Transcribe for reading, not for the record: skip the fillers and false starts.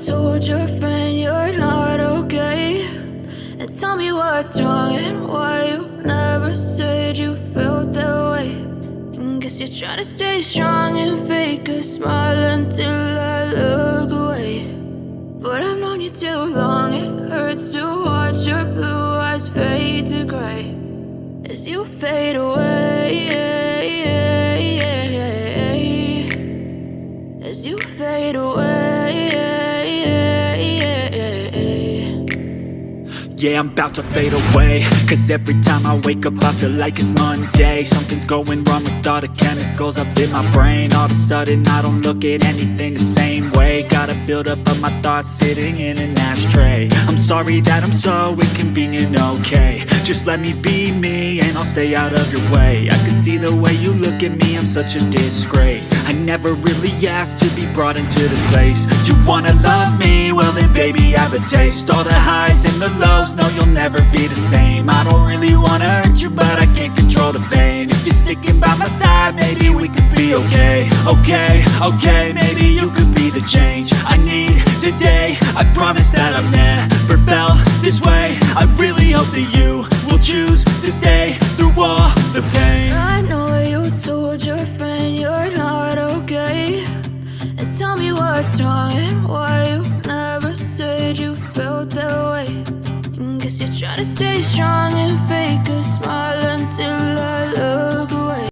told your friend you're not okay, and tell me what's wrong and why you never said you felt that way. And guess you're trying to stay strong and fake a smile until I look away. But I've known you too long, it hurts to watch your blue eyes fade to gray as you fade away, as you fade away. Yeah, I'm about to fade away, cause every time I wake up I feel like it's Monday. Something's going wrong with all the chemicals up in my brain. All of a sudden I don't look at anything the same way. Got a buildup of my thoughts sitting in an ashtray. I'm sorry that I'm so inconvenient, okay. Just let me be me and I'll stay out of your way. I can see the way you look at me, I'm such a disgrace. I never really asked to be brought into this place. You wanna love me? Well then baby have a taste. All the highs and the lows, no you'll never be the same. I don't really wanna hurt you but I can't control the pain. If you're sticking by my side maybe we could be okay. Okay, maybe you could be the change I need today. I promise that I've never felt this way. I really hope that you will choose to stay through all the pain. I know you told your friend you're not okay, and tell me what's wrong and why you never said you felt that way. And guess you're trying to stay strong and fake a smile until I look away.